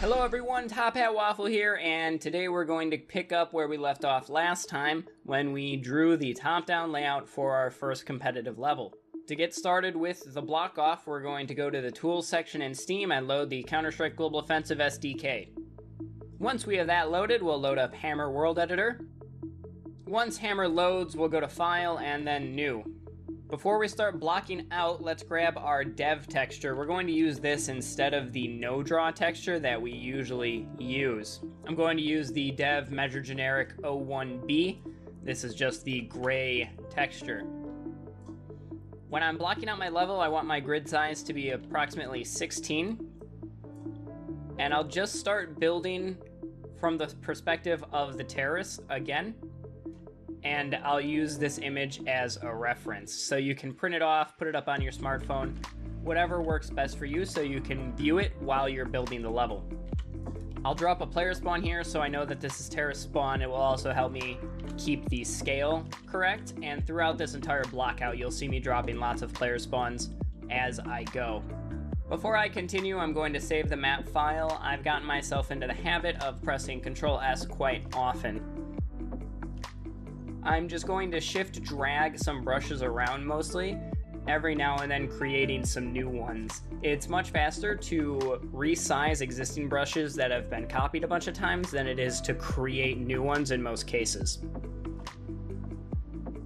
Hello everyone, Top Hat Waffle here, and today we're going to pick up where we left off last time when we drew the top-down layout for our first competitive level. To get started with the block off, we're going to go to the Tools section in Steam and load the Counter-Strike Global Offensive SDK. Once we have that loaded, we'll load up Hammer World Editor. Once Hammer loads, we'll go to File and then New. Before we start blocking out, let's grab our dev texture. We're going to use this instead of the no draw texture that we usually use. I'm going to use the dev measure generic 01B. This is just the gray texture. When I'm blocking out my level, I want my grid size to be approximately 16. And I'll just start building from the perspective of the terrace again. And I'll use this image as a reference. So you can print it off, put it up on your smartphone, whatever works best for you so you can view it while you're building the level. I'll drop a player spawn here so I know that this is terrace spawn. It will also help me keep the scale correct. And throughout this entire block out, you'll see me dropping lots of player spawns as I go. Before I continue, I'm going to save the map file. I've gotten myself into the habit of pressing Ctrl-S quite often. I'm just going to shift drag some brushes around mostly, every now and then creating some new ones. It's much faster to resize existing brushes that have been copied a bunch of times than it is to create new ones in most cases.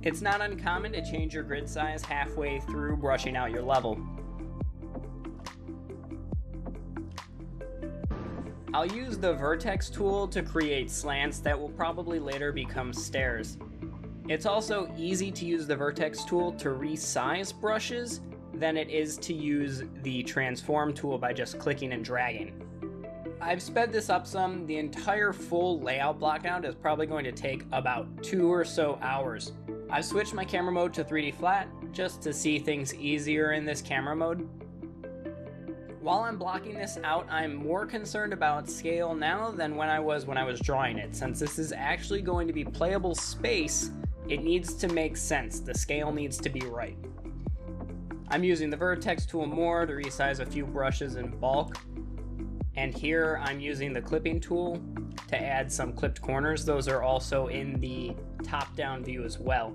It's not uncommon to change your grid size halfway through brushing out your level. I'll use the vertex tool to create slants that will probably later become stairs. It's also easy to use the vertex tool to resize brushes than it is to use the transform tool by just clicking and dragging. I've sped this up some. The entire full layout blockout is probably going to take about 2 or so hours. I've switched my camera mode to 3D flat just to see things easier in this camera mode. While I'm blocking this out, I'm more concerned about scale now than when I was drawing it. Since this is actually going to be playable space, it needs to make sense. The scale needs to be right. I'm using the vertex tool more to resize a few brushes in bulk. And here I'm using the clipping tool to add some clipped corners. Those are also in the top-down view as well.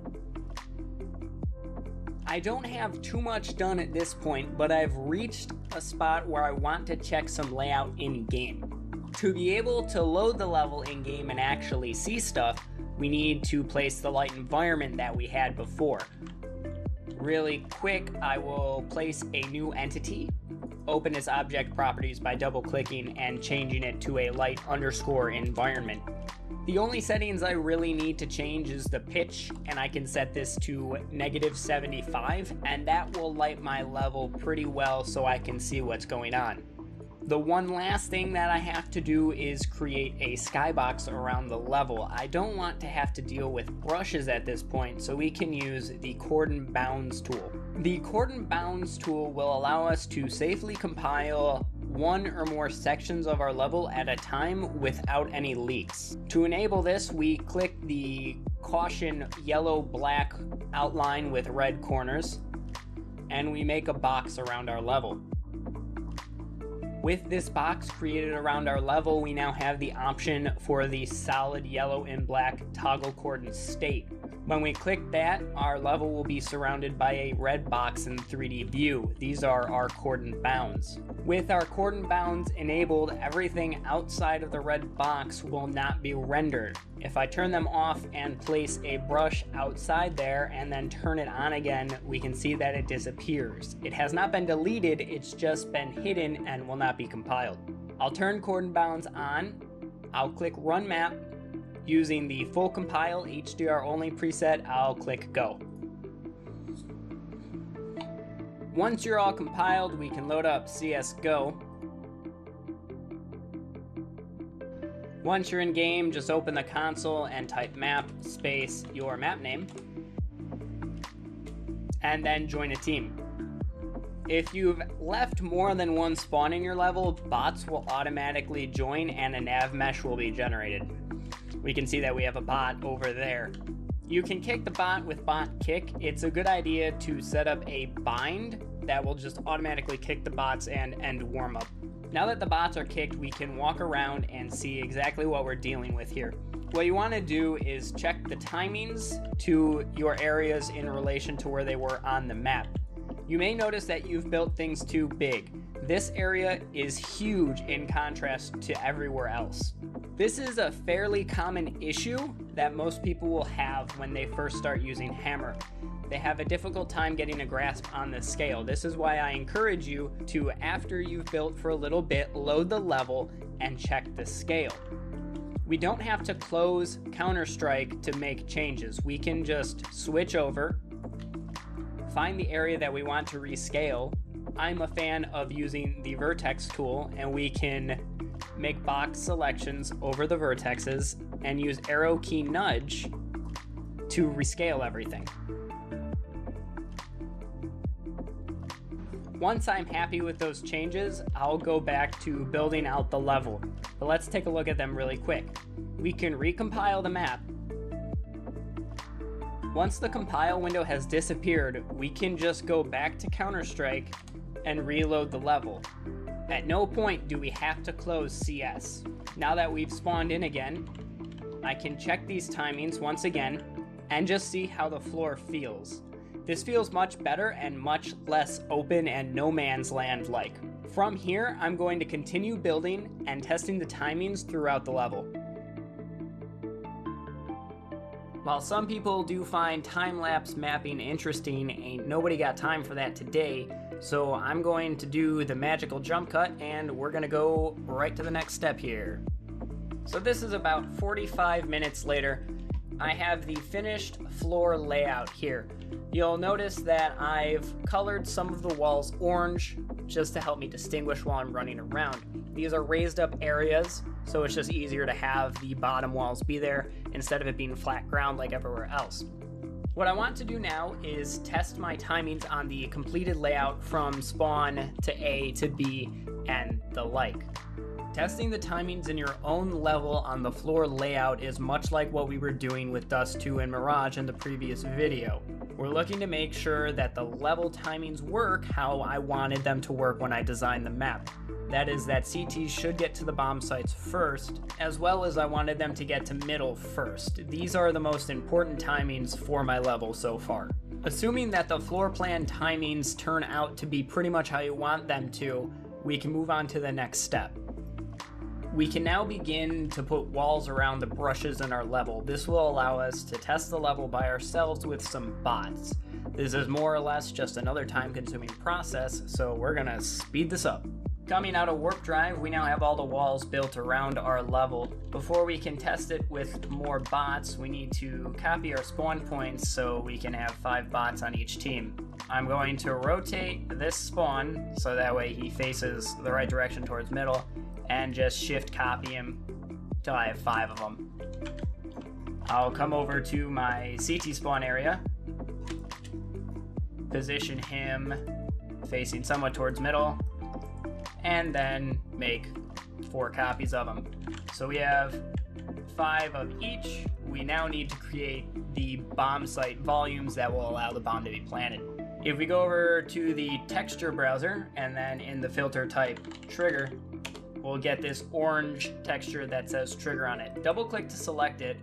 I don't have too much done at this point, but I've reached a spot where I want to check some layout in-game. To be able to load the level in-game and actually see stuff, we need to place the light environment that we had before. Really quick, I will place a new entity, open its object properties by double-clicking and changing it to a light underscore environment. The only settings I really need to change is the pitch, and I can set this to -75, and that will light my level pretty well so I can see what's going on. The one last thing that I have to do is create a skybox around the level. I don't want to have to deal with brushes at this point, so we can use the cordon bounds tool. The cordon bounds tool will allow us to safely compile one or more sections of our level at a time without any leaks. To enable this, we click the caution yellow-black outline with red corners, and we make a box around our level. With this box created around our level, we now have the option for the solid yellow and black toggle cordon state. When we click that, our level will be surrounded by a red box in 3D view. These are our cordon bounds. With our cordon bounds enabled, everything outside of the red box will not be rendered. If I turn them off and place a brush outside there and then turn it on again, we can see that it disappears. It has not been deleted, it's just been hidden and will not be compiled. I'll turn cordon bounds on, I'll click Run Map. Using the full compile HDR only preset, I'll click Go. Once you're all compiled, we can load up CSGO. Once you're in game, just open the console and type map space your map name, and then join a team. If you've left more than one spawn in your level, bots will automatically join and a navmesh will be generated. We can see that we have a bot over there. You can kick the bot with bot kick. It's a good idea to set up a bind that will just automatically kick the bots and end warm up. Now that the bots are kicked, we can walk around and see exactly what we're dealing with here. What you want to do is check the timings to your areas in relation to where they were on the map. You may notice that you've built things too big. This area is huge in contrast to everywhere else. This is a fairly common issue that most people will have when they first start using Hammer. They have a difficult time getting a grasp on the scale. This is why I encourage you to, after you've built for a little bit, load the level and check the scale. We don't have to close Counter-Strike to make changes. We can just switch over, find the area that we want to rescale. I'm a fan of using the vertex tool, and we can make box selections over the vertexes and use arrow key nudge to rescale everything. Once I'm happy with those changes, I'll go back to building out the level. But let's take a look at them really quick. We can recompile the map. Once the compile window has disappeared, we can just go back to Counter-Strike and reload the level. At no point do we have to close CS. Now that we've spawned in again, I can check these timings once again and just see how the floor feels. This feels much better and much less open and no man's land like. From here, I'm going to continue building and testing the timings throughout the level. While some people do find time-lapse mapping interesting, ain't nobody got time for that today, so I'm going to do the magical jump cut and we're gonna go right to the next step here. So this is about 45 minutes later. I have the finished floor layout here. You'll notice that I've colored some of the walls orange just to help me distinguish while I'm running around. These are raised up areas, so it's just easier to have the bottom walls be there instead of it being flat ground like everywhere else. What I want to do now is test my timings on the completed layout from spawn to A to B and the like. Testing the timings in your own level on the floor layout is much like what we were doing with Dust 2 and Mirage in the previous video. We're looking to make sure that the level timings work how I wanted them to work when I designed the map. That is, that CTs should get to the bomb sites first, as well as I wanted them to get to middle first. These are the most important timings for my level so far. Assuming that the floor plan timings turn out to be pretty much how you want them to, we can move on to the next step. We can now begin to put walls around the brushes in our level. This will allow us to test the level by ourselves with some bots. This is more or less just another time-consuming process, so we're gonna speed this up. Coming out of Warp Drive, we now have all the walls built around our level. Before we can test it with more bots, we need to copy our spawn points so we can have 5 bots on each team. I'm going to rotate this spawn so that way he faces the right direction towards middle, and just shift copy him till I have 5 of them. I'll come over to my CT spawn area, position him facing somewhat towards middle, and then make 4 copies of him. So we have 5 of each. We now need to create the bomb site volumes that will allow the bomb to be planted. If we go over to the texture browser and then in the filter type trigger, we'll get this orange texture that says trigger on it. Double click to select it.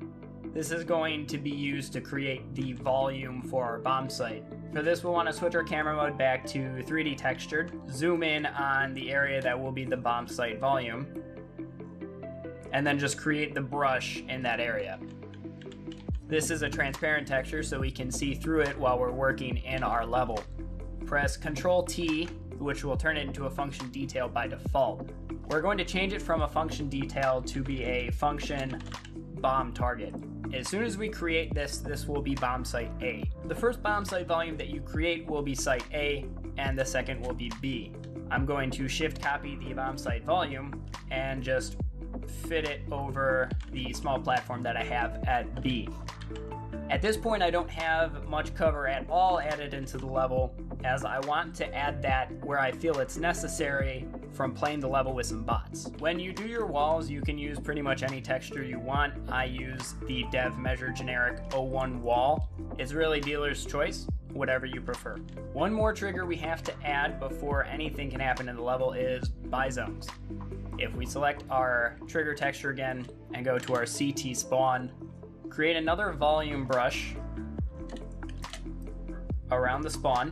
This is going to be used to create the volume for our bomb site. For this, we'll want to switch our camera mode back to 3D textured, zoom in on the area that will be the bomb site volume, and then just create the brush in that area. This is a transparent texture so we can see through it while we're working in our level. Press Ctrl T, which will turn it into a function detail by default. We're going to change it from a function detail to be a function bomb target. As soon as we create this, this will be bomb site A. The first bomb site volume that you create will be site A, and the second will be B. I'm going to shift copy the bomb site volume and just fit it over the small platform that I have at B. At this point, I don't have much cover at all added into the level, as I want to add that where I feel it's necessary from playing the level with some bots. When you do your walls, you can use pretty much any texture you want. I use the dev measure generic 01 wall. It's really dealer's choice. whatever you prefer. One more trigger we have to add before anything can happen in the level is buy zones. If we select our trigger texture again and go to our CT spawn, create another volume brush around the spawn,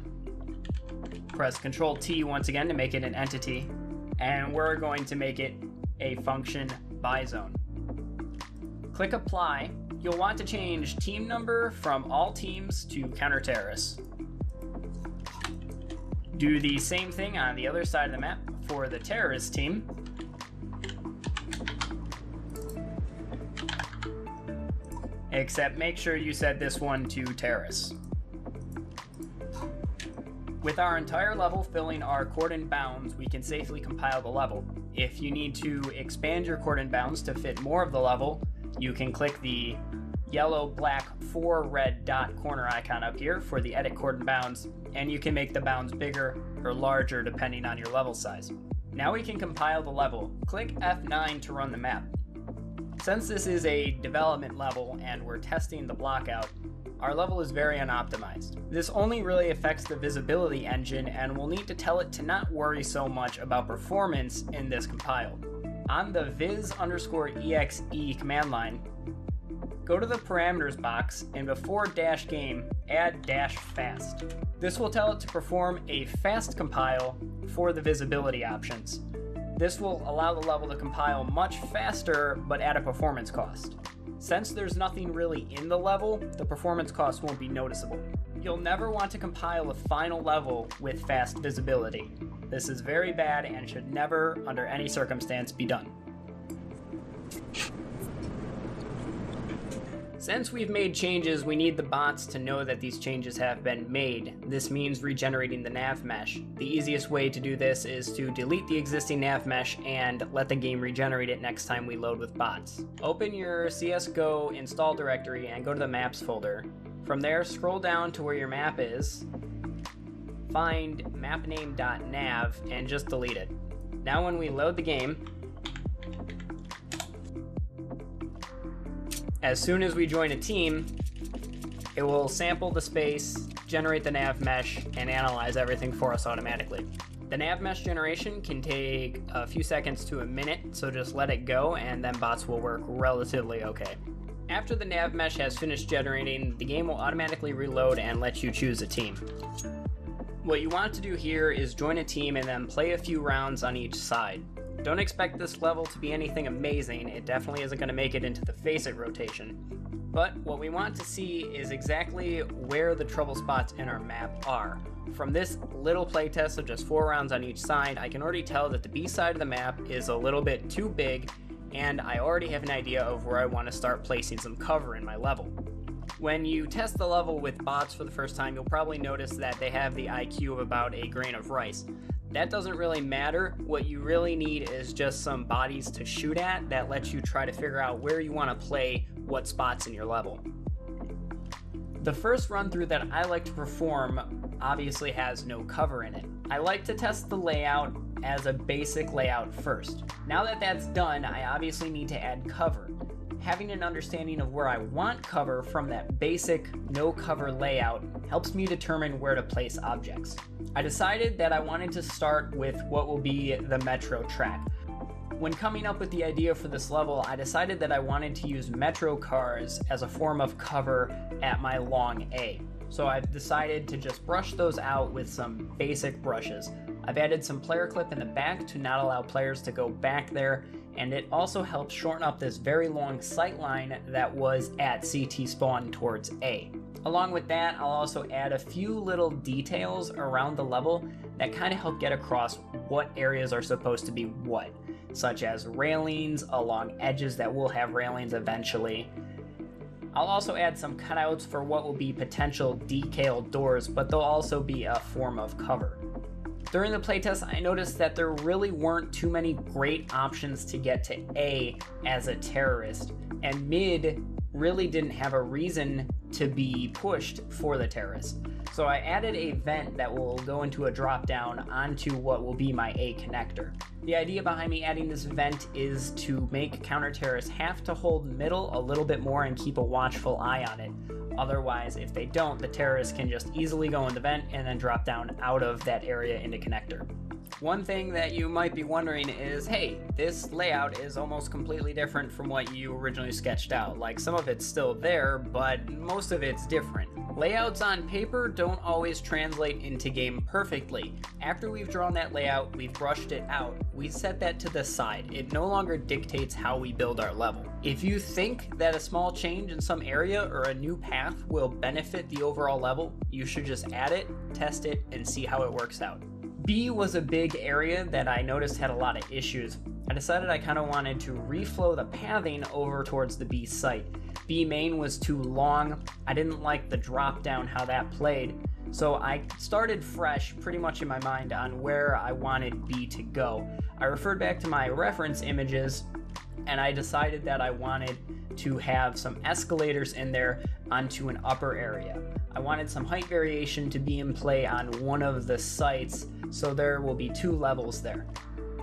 press Ctrl T once again to make it an entity, and we're going to make it a function buy zone. Click apply. You'll want to change team number from all teams to counter terrorists. Do the same thing on the other side of the map for the terrorist team. Except make sure you set this one to terrorists. With our entire level filling our cordon bounds, we can safely compile the level. If you need to expand your cordon bounds to fit more of the level, you can click the yellow, black, 4 red dot corner icon up here for the edit cordon bounds, and you can make the bounds bigger or larger depending on your level size. Now we can compile the level. Click F9 to run the map. Since this is a development level and we're testing the block out, our level is very unoptimized. This only really affects the visibility engine, and we'll need to tell it to not worry so much about performance in this compile. On the viz_exe command line, go to the parameters box, and before -game, add -fast. This will tell it to perform a fast compile for the visibility options. This will allow the level to compile much faster, but at a performance cost. Since there's nothing really in the level, the performance cost won't be noticeable. You'll never want to compile a final level with fast visibility. This is very bad and should never, under any circumstance, be done. Since we've made changes, we need the bots to know that these changes have been made. This means regenerating the nav mesh. The easiest way to do this is to delete the existing nav mesh and let the game regenerate it next time we load with bots. Open your CSGO install directory and go to the maps folder. From there, scroll down to where your map is, find mapname.nav, and just delete it. Now when we load the game, as soon as we join a team, it will sample the space, generate the nav mesh, and analyze everything for us automatically. The nav mesh generation can take a few seconds to a minute, so just let it go and then bots will work relatively okay. After the nav mesh has finished generating, the game will automatically reload and let you choose a team. What you want to do here is join a team and then play a few rounds on each side. Don't expect this level to be anything amazing, it definitely isn't going to make it into the face-it rotation. But what we want to see is exactly where the trouble spots in our map are. From this little playtest of just 4 rounds on each side, I can already tell that the B side of the map is a little bit too big, and I already have an idea of where I want to start placing some cover in my level. When you test the level with bots for the first time, you'll probably notice that they have the IQ of about a grain of rice. That doesn't really matter. What you really need is just some bodies to shoot at that lets you try to figure out where you want to play what spots in your level. The first run through that I like to perform obviously has no cover in it. I like to test the layout as a basic layout first. Now that that's done, I obviously need to add cover. Having an understanding of where I want cover from that basic no cover layout helps me determine where to place objects. I decided that I wanted to start with what will be the metro track. When coming up with the idea for this level, I decided that I wanted to use metro cars as a form of cover at my long A. So I've decided to just brush those out with some basic brushes. I've added some player clip in the back to not allow players to go back there, and it also helps shorten up this very long sight line that was at CT spawn towards A. Along with that, I'll also add a few little details around the level that kind of help get across what areas are supposed to be what, such as railings along edges that will have railings eventually. I'll also add some cutouts for what will be potential decal doors, but they'll also be a form of cover. During the playtest, I noticed that there really weren't too many great options to get to A as a terrorist, and mid really didn't have a reason to be pushed for the terrorist. So I added a vent that will go into a drop down onto what will be my A connector. The idea behind me adding this vent is to make counter terrorists have to hold middle a little bit more and keep a watchful eye on it. Otherwise, if they don't, the terrorists can just easily go in the vent and then drop down out of that area into connector. One thing that you might be wondering is, hey, this layout is almost completely different from what you originally sketched out. Like, some of it's still there, but most of it's different. Layouts on paper don't always translate into game perfectly. After we've drawn that layout, we've brushed it out, we set that to the side. It no longer dictates how we build our level. If you think that a small change in some area or a new path will benefit the overall level, you should just add it, test it, and see how it works out. B was a big area that I noticed had a lot of issues. I decided I kind of wanted to reflow the pathing over towards the B site. B main was too long. I didn't like the drop down, how that played. So I started fresh pretty much in my mind on where I wanted B to go. I referred back to my reference images and I decided that I wanted to have some escalators in there onto an upper area. I wanted some height variation to be in play on one of the sites, so there will be 2 levels there.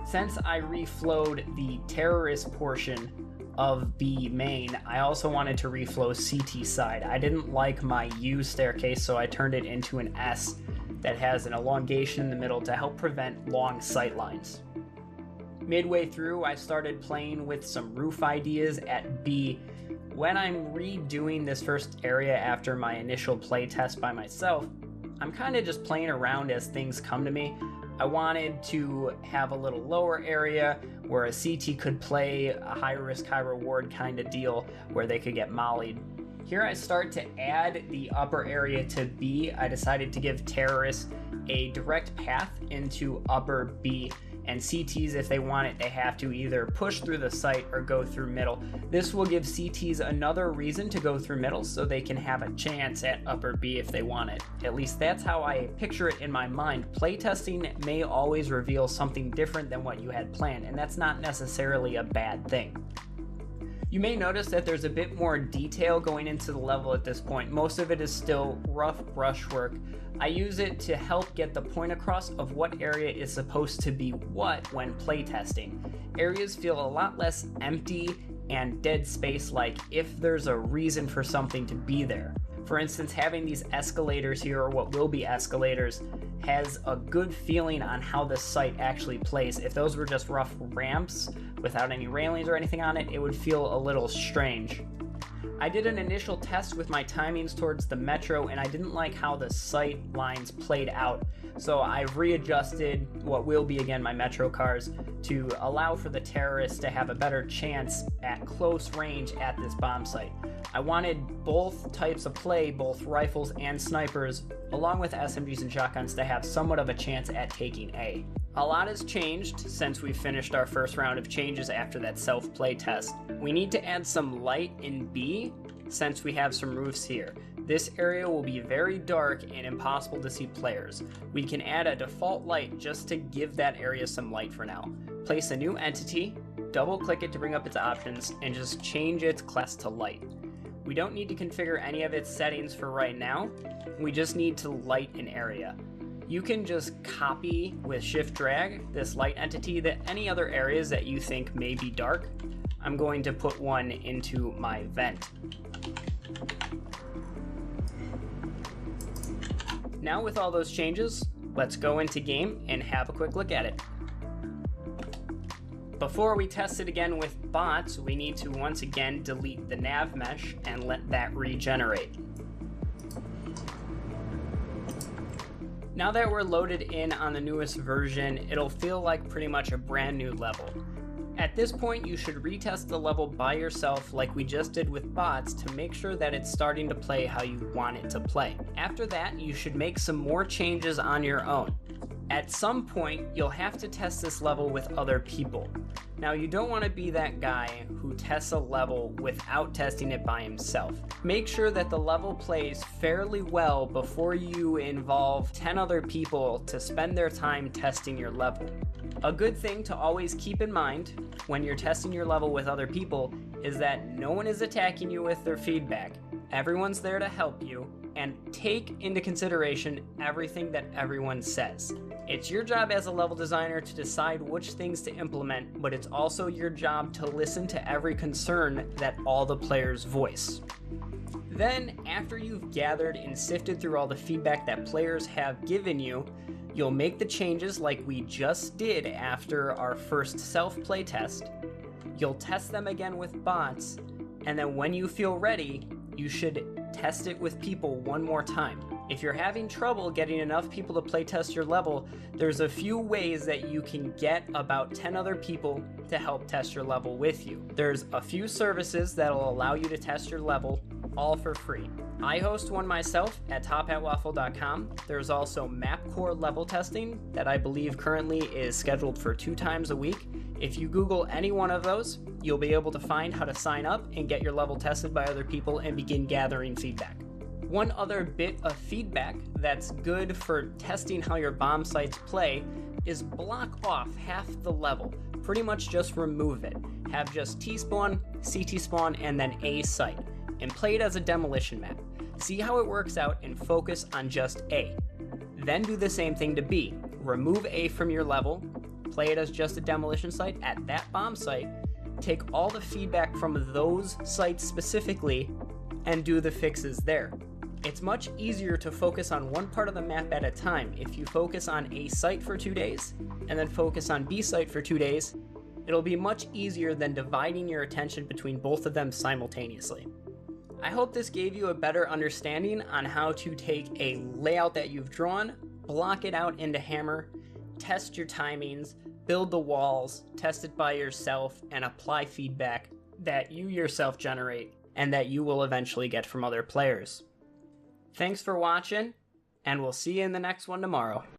Since I reflowed the terrorist portion of B main, I also wanted to reflow CT side. I didn't like my U staircase, so I turned it into an S that has an elongation in the middle to help prevent long sight lines. Midway through, I started playing with some roof ideas at B. When I'm redoing this first area after my initial play test by myself, I'm kind of just playing around as things come to me. I wanted to have a little lower area where a CT could play a high risk, high reward kind of deal where they could get mollied. Here I start to add the upper area to B. I decided to give terrorists a direct path into upper B, and CTs, if they want it, they have to either push through the site or go through middle. This will give CTs another reason to go through middle so they can have a chance at upper B if they want it. At least that's how I picture it in my mind. Playtesting may always reveal something different than what you had planned, and that's not necessarily a bad thing. You may notice that there's a bit more detail going into the level at this point. Most of it is still rough brushwork. I use it to help get the point across of what area is supposed to be what when playtesting. Areas feel a lot less empty and dead space, like if there's a reason for something to be there. For instance, having these escalators here, or what will be escalators, has a good feeling on how the site actually plays. If those were just rough ramps without any railings or anything on it, it would feel a little strange. I did an initial test with my timings towards the metro, and I didn't like how the sight lines played out, so I've readjusted what will be again my metro cars to allow for the terrorists to have a better chance at close range at this bomb site. I wanted both types of play, both rifles and snipers, along with SMGs and shotguns, to have somewhat of a chance at taking A. A lot has changed since we finished our first round of changes after that self-play test. We need to add some light in B since we have some roofs here. This area will be very dark and impossible to see players. We can add a default light just to give that area some light for now. Place a new entity, double click it to bring up its options, and just change its class to light. We don't need to configure any of its settings for right now. We just need to light an area. You can just copy with shift drag this light entity to any other areas that you think may be dark. I'm going to put one into my vent. Now with all those changes, let's go into game and have a quick look at it. Before we test it again with bots, we need to once again delete the nav mesh and let that regenerate. Now that we're loaded in on the newest version, it'll feel like pretty much a brand new level. At this point, you should retest the level by yourself like we just did with bots to make sure that it's starting to play how you want it to play. After that, you should make some more changes on your own. At some point, you'll have to test this level with other people. Now, you don't want to be that guy who tests a level without testing it by himself. Make sure that the level plays fairly well before you involve 10 other people to spend their time testing your level. A good thing to always keep in mind when you're testing your level with other people is that no one is attacking you with their feedback. Everyone's there to help you, and take into consideration everything that everyone says. It's your job as a level designer to decide which things to implement, but it's also your job to listen to every concern that all the players voice. Then, after you've gathered and sifted through all the feedback that players have given you, you'll make the changes like we just did after our first self-play test. You'll test them again with bots, and then when you feel ready, you should test it with people one more time. If you're having trouble getting enough people to playtest your level, there's a few ways that you can get about 10 other people to help test your level with you. There's a few services that'll allow you to test your level, all for free. I host one myself at tophatwaffle.com. There's also MapCore level testing that I believe currently is scheduled for 2 times a week. If you Google any one of those, you'll be able to find how to sign up and get your level tested by other people and begin gathering feedback. One other bit of feedback that's good for testing how your bomb sites play is block off half the level. Pretty much just remove it. Have just T-spawn, CT-spawn, and then A site, and play it as a demolition map. See how it works out and focus on just A. Then do the same thing to B. Remove A from your level, play it as just a demolition site at that bomb site, take all the feedback from those sites specifically, and do the fixes there. It's much easier to focus on one part of the map at a time. If you focus on A site for 2 days, and then focus on B site for 2 days, it'll be much easier than dividing your attention between both of them simultaneously. I hope this gave you a better understanding on how to take a layout that you've drawn, block it out into Hammer, test your timings, build the walls, test it by yourself, and apply feedback that you yourself generate and that you will eventually get from other players. Thanks for watching, and we'll see you in the next one tomorrow.